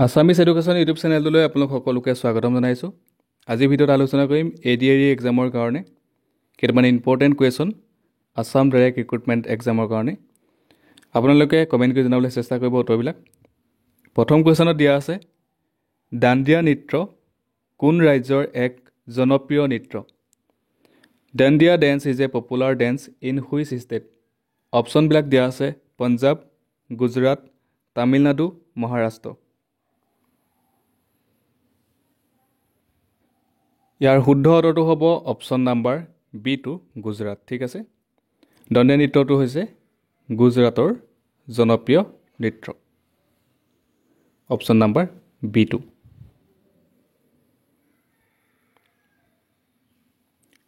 Assamese education YouTube চেনেলটোলৈ আপোনালোক সকলোকে স্বাগতম জনাইছোঁ। আজিৰ ভিডিঅ'ত আলোচনা কৰিম ADAR এক্সামৰ কাৰণে কেইটামান important question Assam direct recruitment এক্সামৰ কাৰণে। আপোনালোকে কমেণ্ট কৰি জনাবলৈ চেষ্টা কৰিব উত্তৰবিলাক। প্ৰথম কুৱেশ্যনত দিয়া আছে, দাণ্ডিয়া নৃত্য কোন ৰাজ্যৰ এক জনপ্ৰিয় নৃত্য? Dandiya dance is a popular dance in which state? অপশ্যনবিলাক দিয়া আছে পঞ্জাৱ, গুজৰাট, তামিলনাডু, মহাৰাষ্ট্ৰ। ইয়াৰ শুদ্ধ উত্তৰটো হ'ব অপশ্যন নাম্বাৰ B2 গুজৰাট। ঠিক আছে, দাণ্ডিয়া নৃত্যটো হৈছে গুজৰাটৰ জনপ্ৰিয় নৃত্য। Option number B2।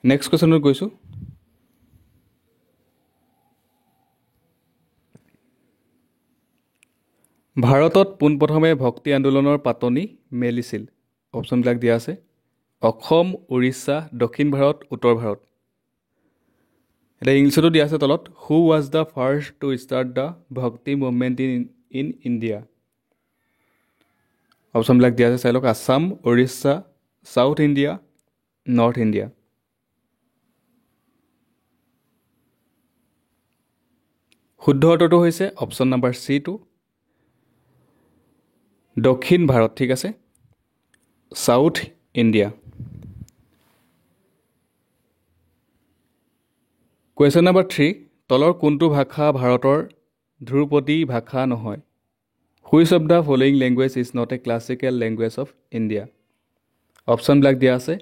নেক্সট কুৱেশ্যনত গৈছোঁ। ভাৰতত পোনপ্ৰথমে ভক্তি আন্দোলনৰ পাতনি মেলিছিল? অপশ্যনবিলাক দিয়া আছে অসম, উৰিষ্যা, দক্ষিণ ভাৰত, উত্তৰ ভাৰত। এতিয়া ইংলিছতো দিয়া আছে তলত, হু was the first to start the ভক্তি মুভমেণ্ট ইন ইণ্ডিয়া? অপশ্যনবিলাক দিয়া আছে চাই লওক, Assam, Orissa, south India, north India. শুদ্ধ উত্তৰটো হৈছে অপশ্যন নাম্বাৰ C2 দক্ষিণ ভাৰত। ঠিক আছে, ছাউথ ইণ্ডিয়া। কুৱেশ্যন নাম্বাৰ 3, তলৰ কোনটো ভাষা ভাৰতৰ ধ্ৰুপদী ভাষা নহয়? Which of the following language is not a classical language of India? অপশ্যনবিলাক দিয়া আছে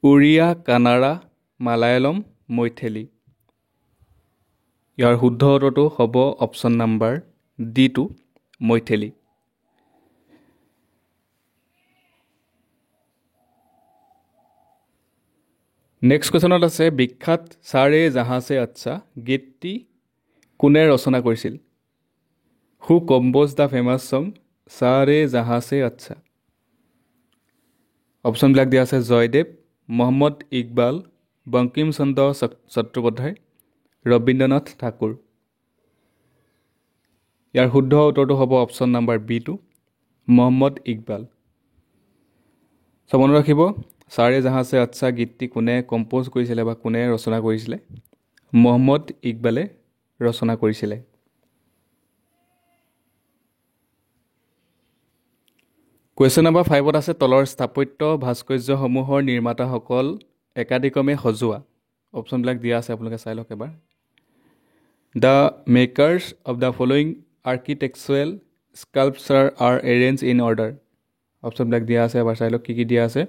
উৰিয়া, কানাড়া, মালায়ালম, মৈথিলী। ইয়াৰ শুদ্ধ উত্তৰটো হ'ব option number D2 Maithili. Next কুৱেশ্যনত আছে, বিখ্যাত চাৰে জাহাঁ সে আচ্ছা গীতটি কোনে ৰচনা কৰিছিল? হু কম্প'জ দ্য ফেমাছ ছং চাৰে জাহাঁ সে আচ্ছা? অপশ্যনবিলাক দিয়া আছে জয়দেৱ, মহম্মদ ইকবাল, বংকিম চন্দ্ৰ চট্টোপাধ্যায়, ৰবীন্দ্ৰনাথ ঠাকুৰ। ইয়াৰ শুদ্ধ উত্তৰটো হ'ব option number B2 Mohammad Iqbal. মনত ৰাখিব, চাৰে জাহাঁ সে আচ্ছা গীতটি কোনে কম্প'জ কৰিছিলে বা কোনে ৰচনা কৰিছিলে? মহম্মদ ইকবালে ৰচনা কৰিছিলে। কুৱেশ্যন নাম্বাৰ 5ত আছে, তলৰ স্থাপত্য ভাস্কৰ্যসমূহৰ নিৰ্মাতাসকল একাদিক্ৰমে সজোৱা? অপশ্যনবিলাক দিয়া আছে, আপোনালোকে চাই লওক এবাৰ। The makers of the following architectural sculpture are arrange in order? অপশ্যনবিলাক দিয়া আছে, এবাৰ চাই লওক কি কি দিয়া আছে।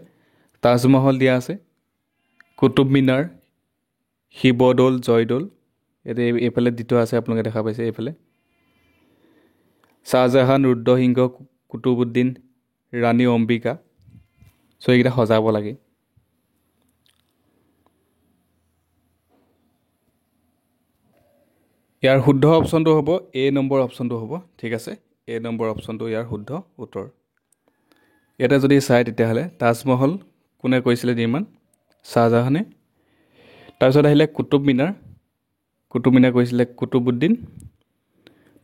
তাজমহল দিয়া আছে, কুতুব মিনাৰ, শিৱদৌল, জয়দৌল, ইয়াতে এইফালে দ্বিতীয় আছে, আপোনালোকে দেখা পাইছে এইফালে। শ্বাহজাহান, ৰুদ্ৰসিংহ, কুতুবুদ্দিন, ৰাণী অম্বিকা। এইকেইটা সজাব লাগে। ইয়াৰ শুদ্ধ অপশ্যনটো হ'ব A নম্বৰ অপশ্যনটো হ'ব। ঠিক আছে, A নম্বৰ অপশ্যনটো ইয়াৰ শুদ্ধ উত্তৰ। ইয়াতে যদি চাই তেতিয়াহ'লে তাজমহল কোনে কৰিছিলে নিৰ্মাণ? শ্বাহজাহানে। তাৰপিছত আহিলে কুতুব মিনাৰ, কুতুব মিনাৰ কৰিছিলে কুতুবুদ্দিন।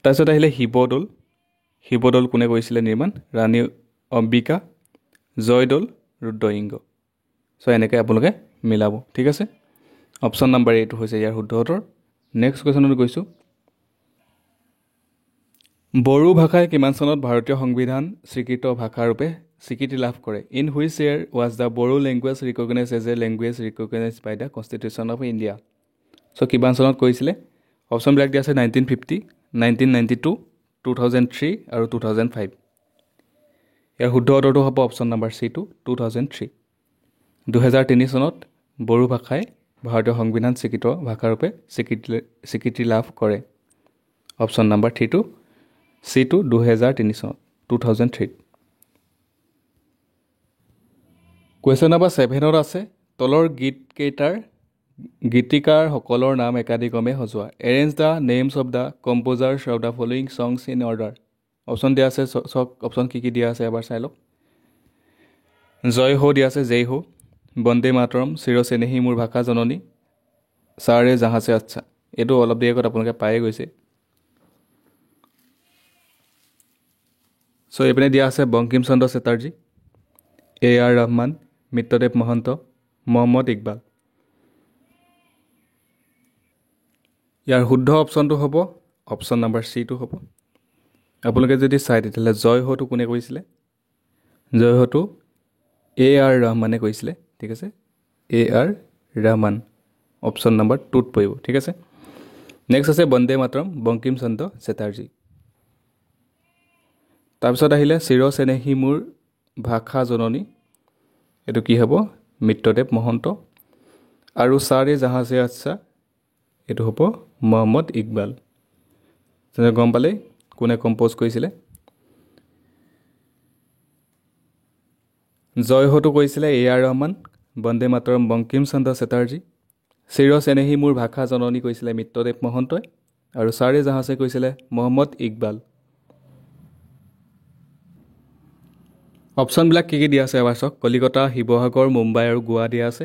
তাৰপিছত আহিলে শিৱদৌল, শিৱদৌল কোনে কৰিছিলে নিৰ্মাণ? ৰাণী অম্বিকা। জয়দৌল ৰুদ্ৰসিংহ। এনেকৈ আপোনালোকে মিলাব। ঠিক আছে, অপশ্যন নাম্বাৰ A হৈছে ইয়াৰ শুদ্ধ উত্তৰ। নেক্সট কুৱেশ্যনত গৈছোঁ। বড়ো ভাষাই কিমান চনত ভাৰতীয় সংবিধান স্বীকৃত ভাষাৰূপে স্বীকৃতি লাভ কৰে? In which year was the Bodo language recognise as a language recognise by the constitution of India? কিমান চনত কৰিছিলে? অপশ্যনবিলাক দিয়া আছে 1950, 1992, 2003 আৰু 2005। ইয়াৰ শুদ্ধ উত্তৰটো হ'ব অপশ্যন নাম্বাৰ C2 2003। 2003 চনত বড়ো ভাষাই ভাৰতীয় সংবিধান স্বীকৃত ভাষাৰূপে স্বীকৃতি লাভ কৰে। অপশ্যন নাম্বাৰ C2 2003 চনত 2003। কুৱেশ্যন নাম্বাৰ 7ত আছে, তলৰ গীতকেইটাৰ গীতিকাৰসকলৰ নাম একাদিক্ৰমে সজোৱা? Arrange the names of the composers of the following songs in order? Option দিয়া আছে, চাওক অপশ্যন কি কি দিয়া আছে এবাৰ চাই লওক। জয় হো দিয়া আছে, জয় হো, বন্দে মাতৰম, চিৰচেনেহী মোৰ ভাষা জননী, চাৰে জাহাঁ সে আচ্ছা। এইটো অলপ দেৰি আগত আপোনালোকে পায়ে গৈছে। চ' এইপিনে দিয়া আছে বংকিম চন্দ্ৰ চেটাৰ্জী, A.R. ৰহমান, মিত্ৰদেৱ মহন্ত, মহম্মদ ইকবাল। ইয়াৰ শুদ্ধ অপশ্যনটো হ'ব অপশ্যন নাম্বাৰ চিটো হ'ব। আপোনালোকে যদি চাই তেতিয়াহ'লে জয় হটো কোনে কৈছিলে? জয় হটো A.R. ৰহমানে কৈছিলে, ঠিক আছে। A.R. ৰহমান অপশ্যন নাম্বাৰ 2ত পৰিব, ঠিক আছে। নেক্সট আছে বন্দে মাতৰম, বংকিম চন্দ্ৰ চেটাৰ্জী। তাৰপিছত আহিলে চিৰ চেনেহী মোৰ ভাষা জননী, এইটো কি হ'ব? মিত্ৰদেৱ মহন্ত। আৰু চাৰে জাহাঁ সে আচ্ছা, এইটো হ'ব মহম্মদ ইকবাল। তেনে গম পালেই কোনে কম্প'জ কৰিছিলে। জয় হটো কৈছিলে A.R. ৰহমান, বন্দে মাতৰম বংকিম চন্দ্ৰ চেটাৰ্জী, চিৰ চেনেহী মোৰ ভাষা জননী কৈছিলে মিত্ৰদেৱ মহন্তই, আৰু চাৰে জাহাঁছে কৈছিলে মহম্মদ ইকবাল। অপশ্যনবিলাক কি কি দিয়া আছে এবাৰ চাওক। কলিকতা, শিৱসাগৰ, মুম্বাই আৰু গোৱা দিয়া আছে।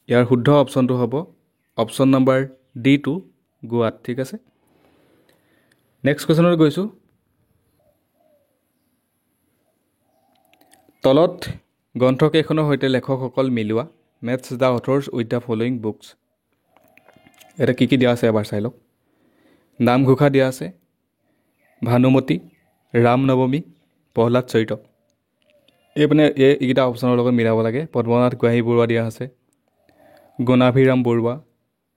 ইয়াৰ শুদ্ধ অপশ্যনটো হ'ব অপশ্যন নাম্বাৰ D2, গোৱাত, ঠিক আছে। নেক্সট কুৱেশ্যনত গৈছোঁ। তলত গ্ৰন্থকেইখনৰ সৈতে লেখকসকল মিলোৱা, match the authors with the following books. এটা কি কি দিয়া আছে এবাৰ চাই লওক। নামঘোষা দিয়া আছে, ভানুমতী, ৰাম নৱমী, প্ৰহ্লাদ চৰিত। এইপিনে এইকেইটা অপশ্যনৰ লগত মিলাব লাগে। পদ্মনাথ গোহাঁই বৰুৱা দিয়া আছে, গুণাভিৰাম বৰুৱা,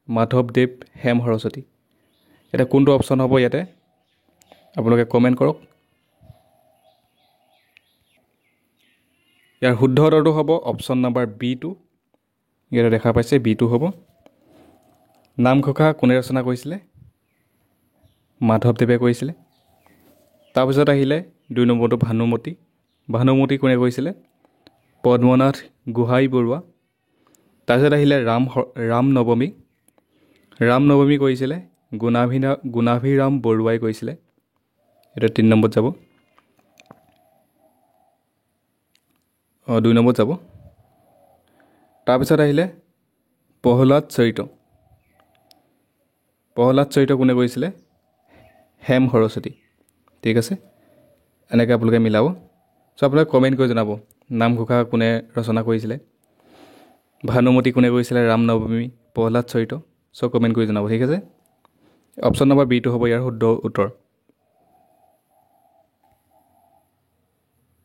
মাধৱদেৱ হেম সৰস্বতী। এতিয়া কোনটো অপশ্যন হ'ব ইয়াতে আপোনালোকে কমেণ্ট কৰক। ইয়াৰ শুদ্ধ উত্তৰটো হ'ব অপশ্যন নাম্বাৰ B2, ইয়াতে দেখা পাইছে B2 হ'ব। নামঘোষা কোনে ৰচনা কৰিছিলে? মাধৱদেৱে কৰিছিলে। তাৰপিছত আহিলে 2 নম্বৰটো ভানুমতী। ভানুমতী কোনে কৰিছিলে? পদ্মনাথ গোহাঁই বৰুৱা। তাৰপিছত আহিলে ৰাম নৱমী। ৰাম নৱমী কৰিছিলে গুণাভিৰাম বৰুৱাই কৰিছিলে। এইটো 3 নম্বৰত যাব। 2 নম্বৰত যাব। তাৰপিছত আহিলে প্ৰহ্লাদ চৰিত। প্ৰহ্লাদ চৰিত কোনে কৰিছিলে? হেম সৰস্বতী, ঠিক আছে। এনেকৈ আপোনালোকে মিলাব। চ' আপোনালোকে কমেণ্ট কৰি জনাব নামঘোষা কোনে ৰচনা কৰিছিলে, ভানুমতী কোনে কৰিছিলে, ৰাম নৱমী, প্ৰহ্লাদ চৰিত। চ' কমেণ্ট কৰি জনাব, ঠিক আছে। অপশ্যন নম্বৰ B2 হ'ব ইয়াৰ শুদ্ধ উত্তৰ।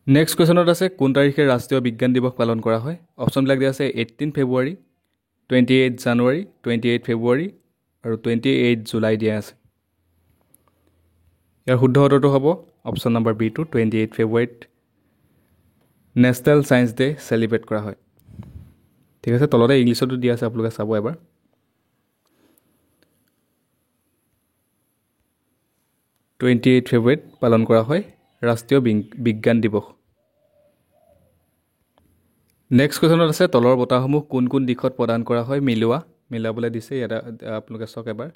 নেক্সট কুৱেশ্যনত আছে কোন তাৰিখে ৰাষ্ট্ৰীয় বিজ্ঞান দিৱস পালন কৰা হয়? অপশ্যনবিলাক দিয়া আছে 18 ফেব্ৰুৱাৰী, 28 জানুৱাৰী, 28 ফেব্ৰুৱাৰী আৰু 28 জুলাই দিয়া আছে। ইয়াৰ শুদ্ধ উত্তৰটো হ'ব অপশ্যন নম্বৰ B2, 28 ফেব্ৰুৱাৰীত নেশ্যনেল ছায়েন্স ডে চেলিব্ৰেট কৰা হয়, ঠিক আছে। তলতে ইংলিছতো দিয়া আছে, আপোনালোকে চাব এবাৰ। ফেব্ৰুৱাৰীত পালন কৰা হয় ৰাষ্ট্ৰীয় বিজ্ঞান দিৱস। নেক্সট কুৱেশ্যনত আছে তলৰ বঁটাসমূহ কোন কোন দিশত প্ৰদান কৰা হয় মিলাবলৈ দিছে। ইয়াতে আপোনালোকে চাওক এবাৰ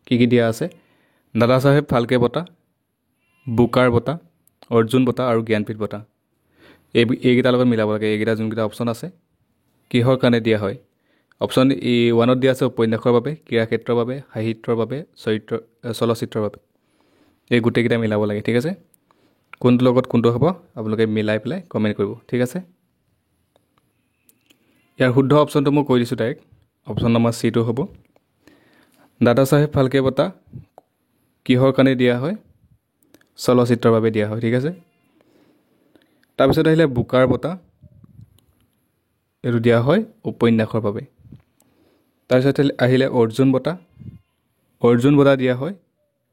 কি কি দিয়া আছে। দাদা চাহেব ফাল্কে বঁটা, বুকাৰ বঁটা, অৰ্জুন বঁটা আৰু জ্ঞানপীঠ বঁটা। এইকেইটাৰ লগত মিলাব লাগে। এইকেইটা যোনকেইটা অপশ্যন আছে কিহৰ কাৰণে দিয়া হয়। অপশ্যন 1ত দিয়া আছে উপন্যাসৰ বাবে, ক্ৰীড়া ক্ষেত্ৰৰ বাবে, সাহিত্যৰ বাবে, চলচ্চিত্ৰৰ বাবে। এই গোটেইকেইটা মিলাব লাগে, ঠিক আছে। কোনটোৰ লগত কোনটো হ'ব আপোনালোকে মিলাই পেলাই কমেণ্ট কৰিব, ঠিক আছে। ইয়াৰ শুদ্ধ অপশ্যনটো মই কৈ দিছোঁ ডাইৰেক্ট। অপশ্যন নম্বৰ C2 হ'ব। দাদা চাহেব ফাল্কে বঁটা কিহৰ কাৰণে দিয়া হয়? চলচ্চিত্ৰৰ বাবে দিয়া হয়, ঠিক আছে। তাৰপিছত আহিলে বুকাৰ বঁটা, এইটো দিয়া হয় উপন্যাসৰ বাবে। তাৰপিছত আহিলে অৰ্জুন বঁটা। অৰ্জুন বঁটা দিয়া হয়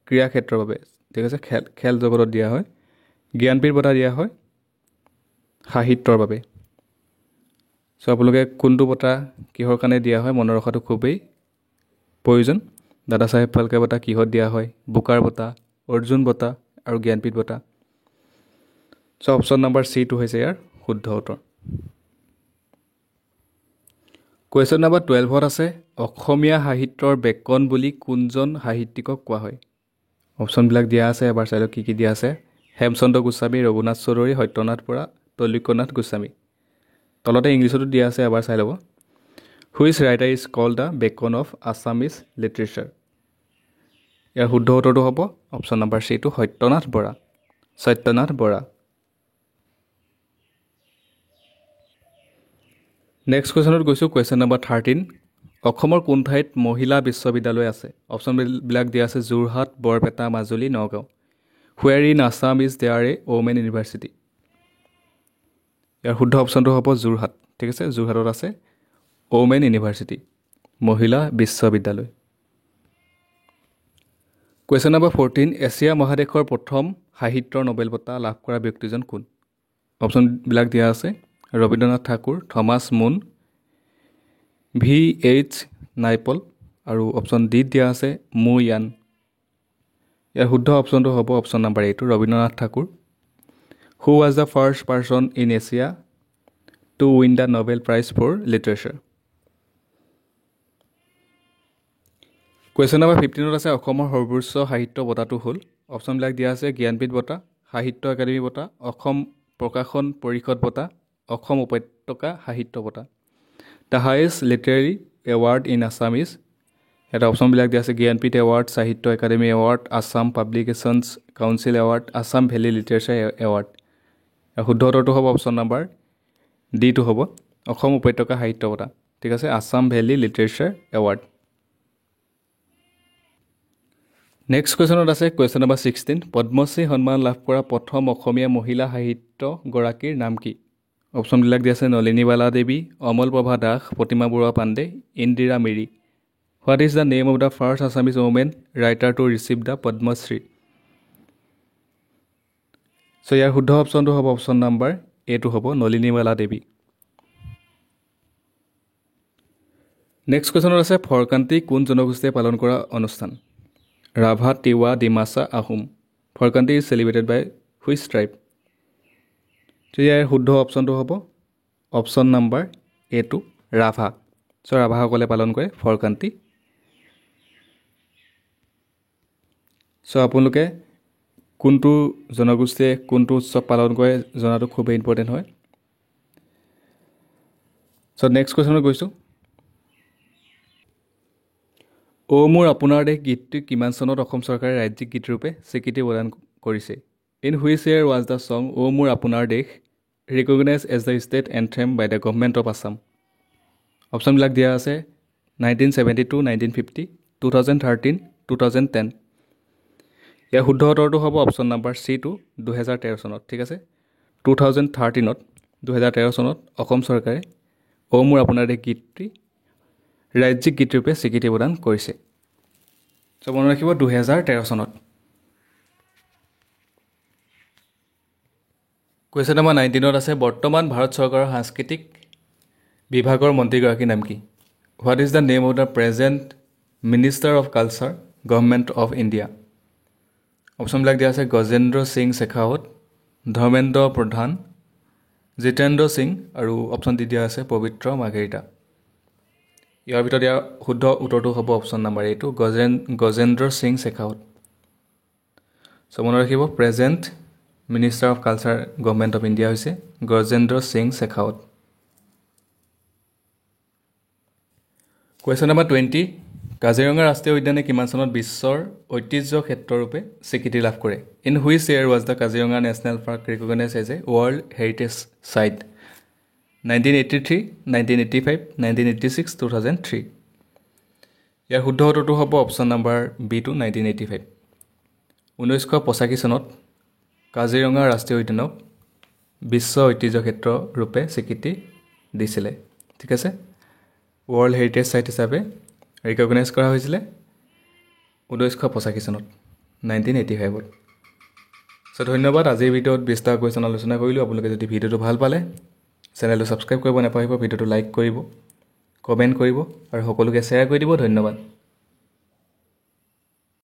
ক্ৰীড়া ক্ষেত্ৰৰ বাবে, ঠিক আছে, খেল জগতত দিয়া হয়। জ্ঞানপীঠ বঁটা দিয়া হয় সাহিত্যৰ বাবে। চ' আপোনালোকে কোনটো বঁটা কিহৰ কাৰণে দিয়া হয় মনত ৰখাটো খুবেই প্ৰয়োজন। দাদা চাহেব ফাল্কে বঁটা কিহত দিয়া হয়? বুকাৰ বঁটা, অৰ্জুন বঁটা আৰু জ্ঞানপীঠ বঁটা। চ' অপশ্যন নম্বৰ C2 হৈছে ইয়াৰ শুদ্ধ উত্তৰ। কুৱেশ্যন নম্বৰ 12ত আছে অসমীয়া সাহিত্যৰ বেকন বুলি কোনজন সাহিত্যিকক কোৱা হয়? অপশ্যনবিলাক দিয়া আছে এবাৰ চাই লওক কি কি দিয়া আছে। হেমচন্দ্ৰ গোস্বামী, ৰঘুনাথ চৌধুৰী, সত্যনাথ বৰা, তৈলক্যনাথ গোস্বামী। তলতে ইংলিছতো দিয়া আছে, এবাৰ চাই ল'ব। Which writer is called the beacon of Assamese literature? ইয়াৰ শুদ্ধ উত্তৰটো হ'ব option number C2, Satyanath Bora. Next কুৱেশ্যনত গৈছোঁ কুৱেশ্যন নম্বৰ 13 অসমৰ কোন ঠাইত মহিলা বিশ্ববিদ্যালয় আছে অপশ্যনবিলাক দিয়া আছে Jorhat Barpeta Majuli Nagaon where in Assam is there a women university ইয়াৰ শুদ্ধ অপশ্যনটো হ'ব যোৰহাট ঠিক আছে যোৰহাটত আছে ওমেন ইউনিভাৰ্চিটি মহিলা বিশ্ববিদ্যালয় কুৱেশ্যন নম্বৰ 14 এছিয়া মহাদেশৰ প্ৰথম সাহিত্যৰ নোবেল বঁটা লাভ কৰা ব্যক্তিজন কোন অপশ্যনবিলাক দিয়া আছে Rabindranath Thakur Thomas Mann VH Naipaul আৰু অপশ্যন ডি দিয়া আছে মু ইয়ান ইয়াৰ শুদ্ধ অপশ্যনটো হ'ব option number 8 Rabindranath Thakur who was the first person in Asia to win the Nobel prize for literature question number 15ত আছে অসমৰ সৰ্বোচ্চ সাহিত্য বঁটাটো হ'ল অপশ্যনবিলাক দিয়া আছে জ্ঞানপীঠ বঁটা সাহিত্য একাডেমী বঁটা অসম প্ৰকাশন পৰিষদ বঁটা অসম উপত্যকা সাহিত্য বঁটা the highest literary award in Assam is এটা অপশ্যনবিলাক দিয়া আছে Jnanpith award Sahitya Akademi award Assam publications council award Assam valley literature award শুদ্ধ উত্তৰটো হ'ব অপশ্যন নম্বৰ ডিটো হ'ব অসম উপত্যকা সাহিত্য বঁটা ঠিক আছে Assam valley literature award next কুৱেশ্যনত আছে কুৱেশ্যন নম্বৰ 16 পদ্মশ্ৰী সন্মান লাভ কৰা প্ৰথম অসমীয়া মহিলা সাহিত্যগৰাকীৰ নাম কি অপশ্যনবিলাক দিয়া আছে Nalinibala Devi Amalprabha Das Pratima Barua Pandey Indira Miri what is the name of the first Assamese women writer to receive the Padmashri চ' ইয়াৰ শুদ্ধ অপশ্যনটো হ'ব অপশ্যন নম্বৰ এটো হ'ব নলিনীবালা দেৱী নেক্সট কুৱেশ্যনত আছে ফৰকান্তি কোন জনগোষ্ঠীয়ে পালন কৰা অনুষ্ঠান Rabha Tiwa Dimasa Ahom Phorkanti is celebrated by which tribe তো ইয়াৰ শুদ্ধ অপশ্যনটো হ'ব অপশ্যন নম্বৰ এটো ৰাভা চ' ৰাভাসকলে পালন কৰে ফৰকান্তি চ' আপোনালোকে কোনটো জনগোষ্ঠীয়ে কোনটো উৎসৱ পালন কৰে জনাটো খুবেই ইম্পৰ্টেণ্ট হয় চ' নেক্সট কুৱেশ্যনত গৈছোঁ অ' মোৰ আপোনাৰ দেশ গীতটি কিমান চনত অসম চৰকাৰে ৰাজ্যিক গীতৰূপে স্বীকৃতি প্ৰদান কৰিছে in which year was the song O' Mur Apunar Desh recognise as the state anthem by the government of Assam অপশ্যনবিলাক দিয়া আছে 1972 1950 2013 2010 ইয়াৰ শুদ্ধ উত্তৰটো হ'ব অপশ্যন নম্বৰ চিটো 2013 চনত ঠিক আছে 2013ত 2013 চনত অসম চৰকাৰে অ' মোৰ আপোনাৰ দেশ গীতটি ৰাজ্যিক গীতৰূপে স্বীকৃতি প্ৰদান কৰিছে চ' মনত ৰাখিব 2013 চনত কুৱেশ্যন নম্বৰ 19ত আছে বৰ্তমান ভাৰত চৰকাৰৰ সাংস্কৃতিক বিভাগৰ মন্ত্ৰীগৰাকীৰ নাম কি what is the name of the present minister of culture government of India অপশ্যনবিলাক দিয়া আছে গজেন্দ্ৰ সিং শেখাৱত ধৰ্মেন্দ্ৰ প্ৰধান জিতেন্দ্ৰ সিং আৰু অপশ্যন দি দিয়া আছে পবিত্ৰ মাৰ্ঘেৰিটা ইয়াৰ ভিতৰত ইয়াৰ শুদ্ধ উত্তৰটো হ'ব অপশ্যন নম্বৰ এইটো গজেন্দ্ৰ সিং শেখাৱত চ' মনত ৰাখিব present minister of culture government of India হৈছে গজেন্দ্ৰ সিং শেখাৱত কুৱেশ্যন নম্বৰ 20 কাজিৰঙা ৰাষ্ট্ৰীয় উদ্যানে কিমান চনত বিশ্বৰ ঐতিহ্য ক্ষেত্ৰৰূপে স্বীকৃতি লাভ কৰে in which year was the Kaziranga national park recognise as a world heritage site 1983 1985 1986 2003 ইয়াৰ শুদ্ধ উত্তৰটো হ'ব অপশ্যন নম্বৰ বিটো 1985 1985 চনত কাজিৰঙা ৰাষ্ট্ৰীয় উদ্যানক বিশ্ব ঐতিহ্য ক্ষেত্ৰ ৰূপে স্বীকৃতি দিছিলে ঠিক আছে ৱৰ্ল্ড হেৰিটেজ চাইট হিচাপে ৰিকগনাইজ কৰা হৈছিলে 1985 চনত 1985ত চ' ধন্যবাদ আজিৰ ভিডিঅ'ত 20টা কুৱেশ্যন আলোচনা কৰিলোঁ আপোনালোকে যদি ভিডিঅ'টো ভাল পালে চেনেলটো ছাবস্ক্ৰাইব কৰিব নাপাহৰিব ভিডিঅ'টো লাইক কৰিব কমেণ্ট কৰিব আৰু সকলোকে শ্বেয়াৰ কৰি দিব ধন্যবাদ